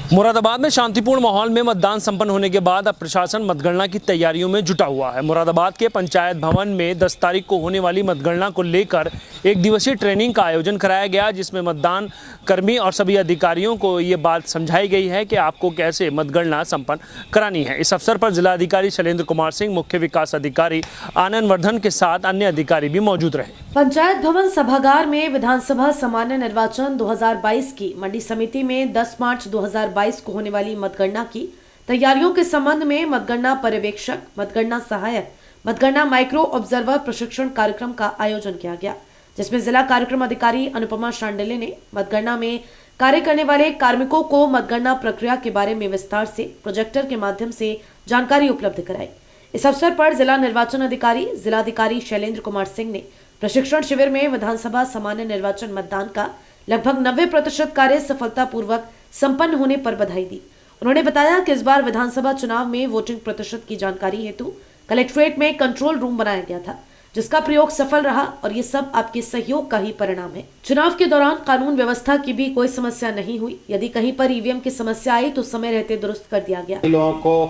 मुरादाबाद में शांतिपूर्ण माहौल में मतदान संपन्न होने के बाद अब प्रशासन मतगणना की तैयारियों में जुटा हुआ है। मुरादाबाद के पंचायत भवन में 10 तारीख को होने वाली मतगणना को लेकर एक दिवसीय ट्रेनिंग का आयोजन कराया गया, जिसमें मतदान कर्मी और सभी अधिकारियों को ये बात समझाई गई है कि आपको कैसे मतगणना संपन्न करानी है। इस अवसर पर जिलाधिकारी शैलेंद्र कुमार सिंह, मुख्य विकास अधिकारी आनंद वर्धन के साथ अन्य अधिकारी भी मौजूद रहे। पंचायत भवन सभागार में विधानसभा सामान्य निर्वाचन 2022 की मंडी समिति में 10 मार्च 2022 को होने वाली मतगणना की तैयारियों के संबंध में मतगणना पर्यवेक्षक, मतगणना सहायक, मतगणना माइक्रो ऑब्जर्वर प्रशिक्षण कार्यक्रम का आयोजन किया गया, जिसमें जिला कार्यक्रम अधिकारी अनुपमा शांडिल्य ने मतगणना में कार्य करने वाले कार्मिकों को मतगणना प्रक्रिया के बारे में विस्तार से प्रोजेक्टर के माध्यम से जानकारी उपलब्ध कराई। इस अवसर पर जिला निर्वाचन अधिकारी जिलाधिकारी शैलेंद्र कुमार सिंह ने प्रशिक्षण शिविर में विधानसभा सामान्य निर्वाचन मतदान का लगभग 90% कार्य सफलतापूर्वक संपन्न होने पर बधाई दी। उन्होंने बताया कि इस बार विधानसभा चुनाव में वोटिंग प्रतिशत की जानकारी हेतु कलेक्ट्रेट में कंट्रोल रूम बनाया गया था, जिसका प्रयोग सफल रहा और ये सब आपके सहयोग का ही परिणाम है। चुनाव के दौरान कानून व्यवस्था की भी कोई समस्या नहीं हुई। यदि कहीं पर ईवीएम की समस्या आई तो समय रहते दुरुस्त कर दिया गया। लोगों को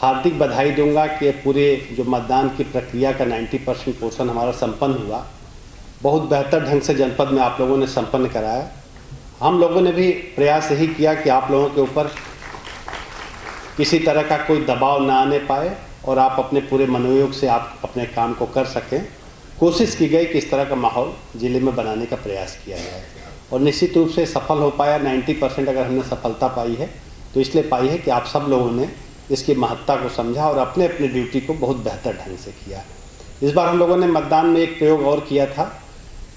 हार्दिक बधाई दूंगा कि पूरे जो मतदान की प्रक्रिया का 90% पोर्शन हमारा संपन्न हुआ। बहुत बेहतर ढंग से जनपद में आप लोगों ने संपन्न कराया। हम लोगों ने भी प्रयास यही किया कि आप लोगों के ऊपर किसी तरह का कोई दबाव ना आने पाए और आप अपने पूरे मनोयोग से आप अपने काम को कर सकें। कोशिश की गई कि इस तरह का माहौल जिले में बनाने का प्रयास किया जाए और निश्चित रूप से सफल हो पाया। 90% अगर हमने सफलता पाई है तो इसलिए पाई है कि आप सब लोगों ने इसकी महत्ता को समझा और अपने अपने ड्यूटी को बहुत बेहतर ढंग से किया। इस बार हम लोगों ने मतदान में एक प्रयोग और किया था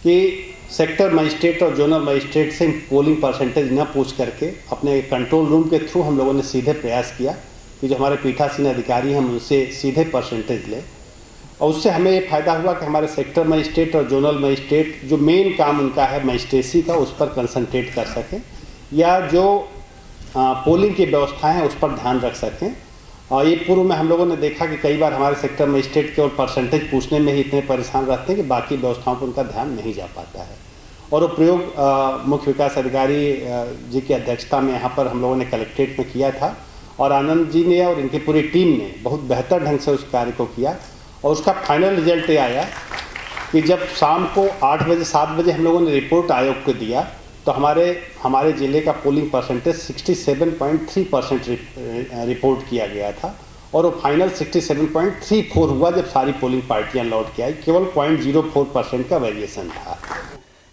कि सेक्टर मजिस्ट्रेट और जोनल मजिस्ट्रेट से पोलिंग परसेंटेज न पूछ करके अपने कंट्रोल रूम के थ्रू हम लोगों ने सीधे प्रयास किया कि जो हमारे पीठासीन अधिकारी हैं हम उनसे सीधे परसेंटेज लें। और उससे हमें ये फायदा हुआ कि हमारे सेक्टर मजिस्ट्रेट और जोनल मजिस्ट्रेट जो मेन काम उनका है मजिस्ट्रेसी का, उस पर कंसंट्रेट कर सकें या जो पोलिंग की व्यवस्थाएं हैं उस पर ध्यान रख सकें। और ये पूर्व में हम लोगों ने देखा कि कई बार हमारे सेक्टर मजिस्ट्रेट के और परसेंटेज पूछने में ही इतने परेशान रहते हैं कि बाकी व्यवस्थाओं पर उनका ध्यान नहीं जा पाता है। और वो प्रयोग मुख्य विकास अधिकारी जी की अध्यक्षता में यहाँ पर हम लोगों ने कलेक्ट्रेट में किया था और आनंद जी ने और इनकी पूरी टीम ने बहुत बेहतर ढंग से उस कार्य को किया। और उसका फाइनल रिजल्ट ये आया कि जब शाम को 8 बजे 7 बजे हम लोगों ने रिपोर्ट आयोग को दिया तो हमारे ज़िले का पोलिंग परसेंटेज 67.3% रिपोर्ट किया गया था और वो फाइनल 67.34 हुआ जब सारी पोलिंग पार्टियां लौट के आई। केवल 0.04% का वेरिएशन था।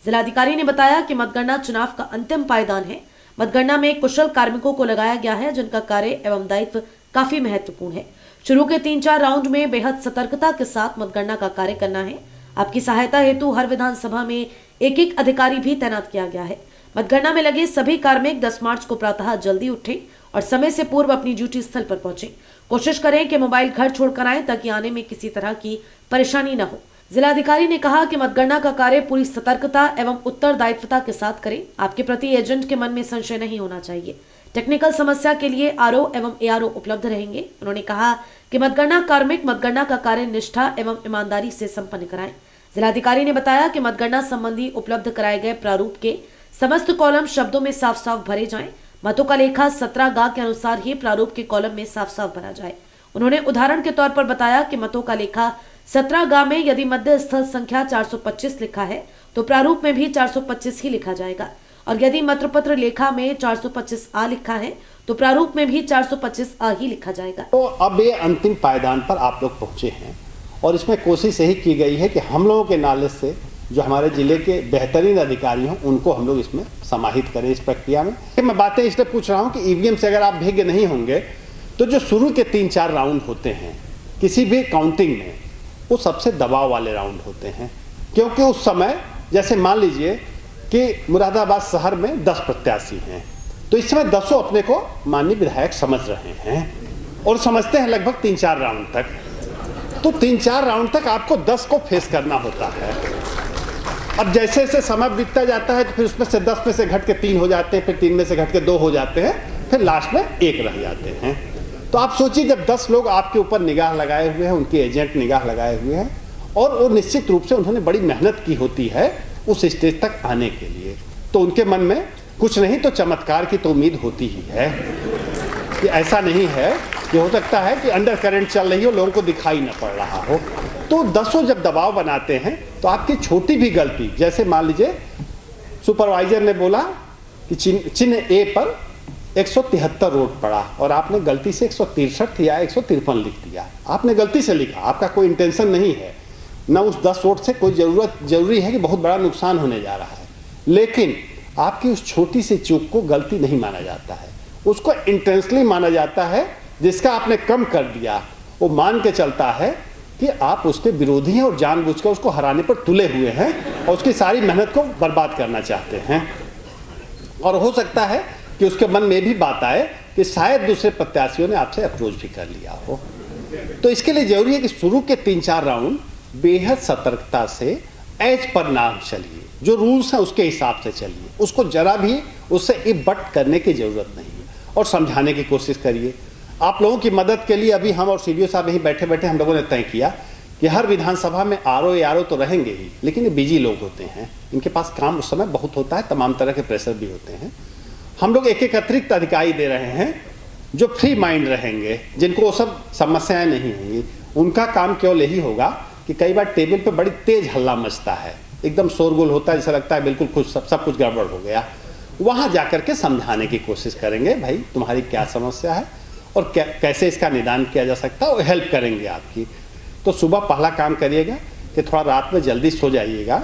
जिलाधिकारी ने बताया कि मतगणना चुनाव का अंतिम पायदान है। मतगणना में कुशल कार्मिकों को लगाया गया है, जिनका कार्य एवं दायित्व काफी महत्वपूर्ण है। शुरू के 3-4 राउंड में बेहद सतर्कता के साथ मतगणना का कार्य करना है। आपकी सहायता हेतु हर विधानसभा में एक अधिकारी भी तैनात किया गया है। मतगणना में लगे सभी कार्मिक 10 मार्च को प्रातः जल्दी उठें और समय से पूर्व अपनी ड्यूटी स्थल पर पहुंचें। कोशिश करें कि मोबाइल घर छोड़कर आएं ताकि आने में किसी तरह की परेशानी न हो। जिलाधिकारी ने कहा कि मतगणना का कार्य पूरी सतर्कता एवं उत्तरदायित्वता के साथ करें। आपके प्रति एजेंट के मन में संशय नहीं होना चाहिए। टेक्निकल समस्या के लिए आरओ एवं एआरओ उपलब्ध रहेंगे। उन्होंने कहा कि मतगणना कार्मिक मतगणना का कार्य निष्ठा एवं ईमानदारी से संपन्न कराएं। जिलाधिकारी ने बताया कि मतगणना संबंधी उपलब्ध कराए गए प्रारूप के समस्त कॉलम शब्दों में साफ साफ भरे जाएं। मतों का लेखा 17 गा के अनुसार ही प्रारूप के कॉलम में साफ साफ भरा जाए। उन्होंने उदाहरण के तौर पर बताया कि मतों का लेखा 17 गा में यदि मध्य स्थल संख्या 425 लिखा है तो प्रारूप में भी 425 ही लिखा जाएगा और यदि मतपत्र लेखा में 425 आ लिखा है तो प्रारूप में भी 425 आ ही लिखा जाएगा। तो अब ये अंतिम पायदान पर आप लोग पहुंचे हैं और इसमें कोशिश यही की गई है कि हम लोगों के नॉलेज से जो हमारे जिले के बेहतरीन अधिकारी हों उनको हम लोग इसमें समाहित करें इस प्रक्रिया में। मैं बातें इसलिए पूछ रहा हूं कि ईवीएम से अगर आप भिज्ञ नहीं होंगे तो जो शुरू के 3-4 राउंड होते हैं किसी भी काउंटिंग में वो सबसे दबाव वाले राउंड होते हैं, क्योंकि उस समय जैसे मान लीजिए कि मुरादाबाद शहर में 10 प्रत्याशी हैं तो इस समय 10 अपने को माननीय विधायक समझ रहे हैं और समझते हैं लगभग 3-4 राउंड तक। तो 3-4 राउंड तक आपको 10 को फेस करना होता है। अब जैसे जैसे समय बीतता जाता है तो फिर उसमें से 10 में से घट के 3 हो जाते हैं, फिर 3 में से घट के 2 हो जाते हैं, फिर लास्ट में 1 रह जाते हैं। तो आप सोचिए जब 10 लोग आपके ऊपर निगाह लगाए हुए हैं, उनके एजेंट निगाह लगाए हुए हैं और वो निश्चित रूप से उन्होंने बड़ी मेहनत की होती है उस स्टेज तक आने के लिए, तो उनके मन में कुछ नहीं तो चमत्कार की तो उम्मीद होती ही है कि ऐसा नहीं है कि हो सकता है कि अंडर करंट चल रही हो, लोगों को दिखाई न पड़ रहा हो। तो दसों जब दबाव बनाते हैं तो आपकी छोटी भी गलती, जैसे मान लीजिए सुपरवाइजर ने बोला कि चिन्ह ए पर 173 रोड पड़ा और आपने गलती से 163 या 153 लिख दिया। आपने गलती से लिखा, आपका कोई इंटेंशन नहीं है, ना उस 10 रोड से कोई जरूरी है कि बहुत बड़ा नुकसान होने जा रहा है, लेकिन आपकी उस छोटी सी चूक को गलती नहीं माना जाता है, उसको इंटेंशनली माना जाता है। जिसका आपने कम कर दिया वो मान के चलता है कि आप उसके विरोधी हैं और जानबूझकर उसको हराने पर तुले हुए हैं और उसकी सारी मेहनत को बर्बाद करना चाहते हैं। और हो सकता है कि उसके मन में भी बात आए कि शायद दूसरे प्रत्याशियों ने आपसे अप्रोच भी कर लिया हो। तो इसके लिए जरूरी है कि शुरू के 3-4 राउंड बेहद सतर्कता से एज पर ना चलिए, जो रूल्स हैं उसके हिसाब से चलिए, उसको जरा भी उससे इबट करने की जरूरत नहीं है और समझाने की कोशिश करिए। आप लोगों की मदद के लिए अभी हम और सीडीओ साहब यहीं बैठे बैठे हम लोगों ने तय किया कि हर विधानसभा में आरओ तो रहेंगे ही, लेकिन ये बिजी लोग होते हैं, इनके पास काम उस समय बहुत होता है, तमाम तरह के प्रेशर भी होते हैं। हम लोग एक अतिरिक्त अधिकारी दे रहे हैं जो फ्री माइंड रहेंगे, जिनको वो सब समस्याएं नहीं होंगी। उनका काम केवल यही होगा कि कई बार टेबल पे बड़ी तेज हल्ला मचता है, एकदम शोरगुल होता है, जैसा लगता है बिल्कुल कुछ सब कुछ गड़बड़ हो गया। वहां जाकर के समझाने की कोशिश करेंगे, भाई तुम्हारी क्या समस्या है और कैसे इसका निदान किया जा सकता है, और हेल्प करेंगे आपकी। तो सुबह पहला काम करिएगा कि थोड़ा रात में जल्दी सो जाइएगा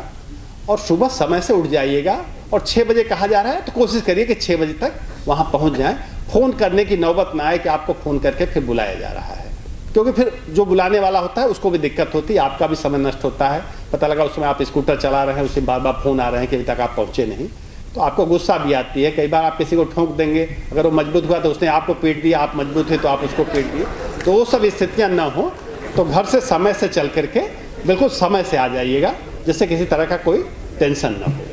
और सुबह समय से उठ जाइएगा, और 6 बजे कहा जा रहा है तो कोशिश करिए कि 6 बजे तक वहां पहुंच जाएं। फोन करने की नौबत ना आए कि आपको फोन करके फिर बुलाया जा रहा है, क्योंकि फिर जो बुलाने वाला होता है उसको भी दिक्कत होती है, आपका भी समय नष्ट होता है। पता लगा उस समय आप स्कूटर चला रहे हैं, उससे बार बार फोन आ रहे हैं कि अभी तक आप पहुंचे नहीं, तो आपको गुस्सा भी आती है। कई बार आप किसी को ठोक देंगे, अगर वो मजबूत हुआ तो उसने आपको पीट दिया, आप मजबूत थे तो आप उसको पीट दिए। तो वो सब स्थितियां ना हो तो घर से समय से चल करके बिल्कुल समय से आ जाइएगा, जिससे किसी तरह का कोई टेंशन ना हो।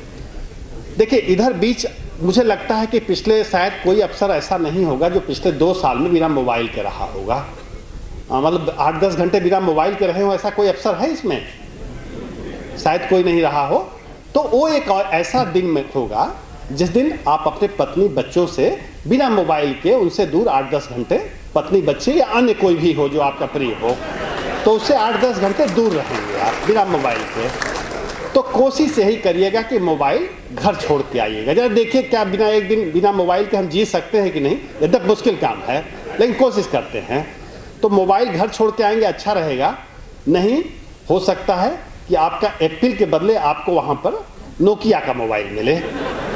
देखिए इधर बीच मुझे लगता है कि पिछले शायद कोई अफसर ऐसा नहीं होगा जो पिछले 2 साल में बिना मोबाइल के रहा होगा। मतलब 8-10 घंटे बिना मोबाइल के रहे हो, ऐसा कोई अफसर है इसमें? शायद कोई नहीं रहा हो। तो वो एक ऐसा दिन में होगा जिस दिन आप अपने पत्नी बच्चों से बिना मोबाइल के, उनसे दूर 8-10 घंटे, पत्नी बच्चे या अन्य कोई भी हो जो आपका प्रिय हो, तो उससे 8-10 घंटे दूर रहेंगे आप बिना मोबाइल के। तो कोशिश यही करिएगा कि मोबाइल घर छोड़ के आइएगा। जरा देखिए क्या बिना एक दिन बिना मोबाइल के हम जी सकते हैं कि नहीं। यद्यप मुश्किल काम है लेकिन कोशिश करते हैं। तो मोबाइल घर छोड़ के आएंगे, अच्छा रहेगा। नहीं हो सकता है कि आपका एप्पल के बदले आपको वहाँ पर नोकिया का मोबाइल मिले,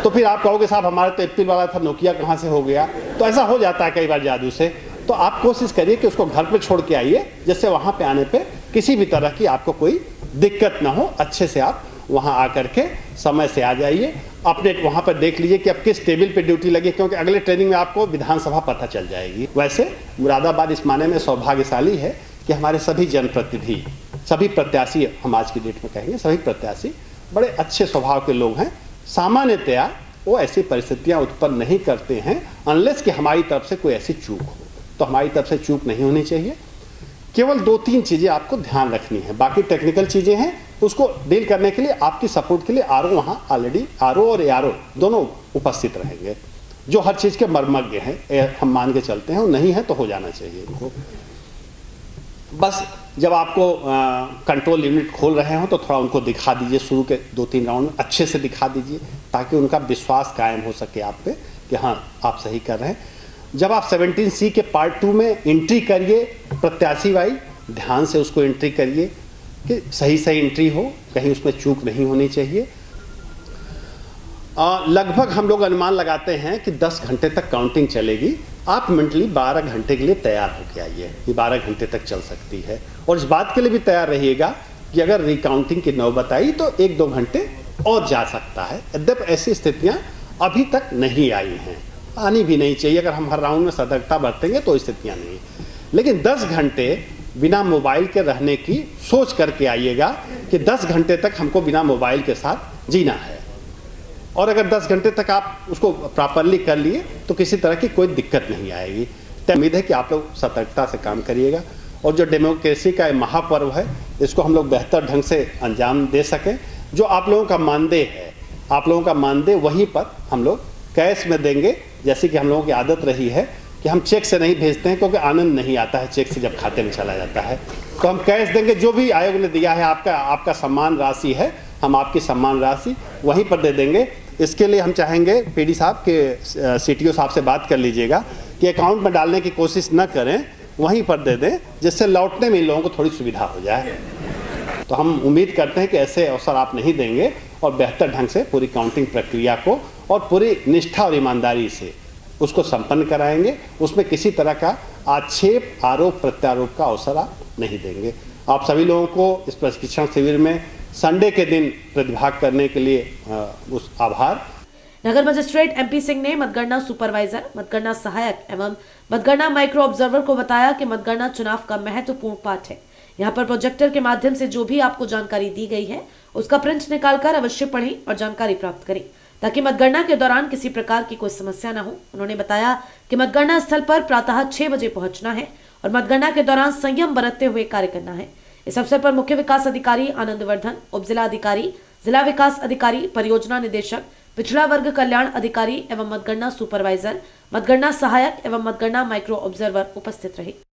तो फिर आप कहोगे साहब हमारा तो एप्पल वाला था, नोकिया कहाँ से हो गया। तो ऐसा हो जाता है कई बार जादू से। तो आप कोशिश करिए कि उसको घर पे छोड़ के आइए, जिससे वहाँ पे आने पे किसी भी तरह की आपको कोई दिक्कत ना हो। अच्छे से आप वहाँ आकर के समय से आ जाइए। अपडेट वहाँ पर देख लीजिए कि अब किस टेबल पे ड्यूटी लगी, क्योंकि अगले ट्रेनिंग में आपको विधानसभा पता चल जाएगी। वैसे मुरादाबाद इस माने में सौभाग्यशाली है कि हमारे सभी जनप्रतिनिधि, सभी प्रत्याशी, हम आज की डेट में कहेंगे सभी प्रत्याशी बड़े अच्छे स्वभाव के लोग हैं। सामान्यतया वो ऐसी परिस्थितियाँ उत्पन्न नहीं करते हैं अनलेस कि हमारी तरफ से कोई ऐसी चूक हो। तो हमारी तरफ से चूक नहीं होनी चाहिए। केवल 2-3 चीज़ें आपको ध्यान रखनी है, बाकी टेक्निकल चीज़ें हैं, उसको डील करने के लिए आपकी सपोर्ट के लिए आरओ वहाँ ऑलरेडी, आरओ और एआरओ दोनों उपस्थित रहेंगे, जो हर चीज़ के मर्मज्ञ हैं। हम मान के चलते हैं, वो नहीं है तो हो जाना चाहिए इनको। बस जब आपको कंट्रोल यूनिट खोल रहे हो तो थोड़ा उनको दिखा दीजिए, शुरू के 2-3 राउंड में अच्छे से दिखा दीजिए, ताकि उनका विश्वास कायम हो सके आप पे कि हाँ आप सही कर रहे हैं। जब आप 17C के पार्ट 2 में एंट्री करिए, प्रत्याशी भाई ध्यान से उसको एंट्री करिए कि सही एंट्री हो, कहीं उसमें चूक नहीं होनी चाहिए। लगभग हम लोग अनुमान लगाते हैं कि 10 घंटे तक काउंटिंग चलेगी। आप मेंटली 12 घंटे के लिए तैयार होकर आइए, ये 12 घंटे तक चल सकती है। और इस बात के लिए भी तैयार रहिएगा कि अगर रिकाउंटिंग की नौबत आई तो 1-2 घंटे और जा सकता है। यद्यप ऐसी स्थितियां अभी तक नहीं आई हैं, आनी भी नहीं चाहिए। अगर हम हर राउंड में सतर्कता बरतेंगे तो स्थितियां नहीं, लेकिन 10 घंटे बिना मोबाइल के रहने की सोच करके आइएगा कि 10 घंटे तक हमको बिना मोबाइल के साथ जीना है। और अगर 10 घंटे तक आप उसको प्रॉपरली कर लिए तो किसी तरह की कोई दिक्कत नहीं आएगी। तो उम्मीद है कि आप लोग सतर्कता से काम करिएगा और जो डेमोक्रेसी का महापर्व है इसको हम लोग बेहतर ढंग से अंजाम दे सकें। जो आप लोगों का मानदेय है, आप लोगों का मानदेय वहीं पर हम लोग कैश में देंगे, जैसे कि हम लोगों की आदत रही है कि हम चेक से नहीं भेजते हैं, क्योंकि आनंद नहीं आता है चेक से जब खाते में चला जाता है। तो हम कैश देंगे, जो भी आयोग ने दिया है, आपका सम्मान राशि है, हम आपकी सम्मान राशि वहीं पर दे देंगे। इसके लिए हम चाहेंगे पीडी साहब के सीटीओ साहब से बात कर लीजिएगा कि अकाउंट में डालने की कोशिश न करें, वहीं पर दे दें, जिससे लौटने में इन लोगों को थोड़ी सुविधा हो जाए। तो हम उम्मीद करते हैं कि ऐसे अवसर आप नहीं देंगे और बेहतर ढंग से पूरी काउंटिंग प्रक्रिया को और पूरी निष्ठा और ईमानदारी से उसको संपन्न कराएंगे। उसमें किसी तरह का आक्षेप, आरोप प्रत्यारोप का अवसर आप नहीं देंगे। आप सभी लोगों को इस प्रशिक्षण शिविर में संडे के दिन प्रतिभाग करने के लिए उस आभार। नगर मजिस्ट्रेट एमपी सिंह ने मतगणना सुपरवाइजर, मतगणना सहायक एवं मतगणना माइक्रो ऑब्जर्वर को बताया कि मतगणना चुनाव का महत्वपूर्ण पार्ट है। यहाँ पर प्रोजेक्टर के माध्यम से जो भी आपको जानकारी दी गई है उसका प्रिंट निकालकर अवश्य पढ़ें और जानकारी प्राप्त करें, ताकि मतगणना के दौरान किसी प्रकार की कोई समस्या न हो। उन्होंने बताया कि मतगणना स्थल पर प्रातः 6 बजे पहुंचना है और मतगणना के दौरान संयम बरतते हुए कार्य करना है। इस अवसर पर मुख्य विकास अधिकारी आनंद वर्धन, उप जिला अधिकारी, जिला विकास अधिकारी, परियोजना निदेशक, पिछड़ा वर्ग कल्याण अधिकारी एवं मतगणना सुपरवाइजर, मतगणना सहायक एवं मतगणना माइक्रो ऑब्जर्वर उपस्थित रहे।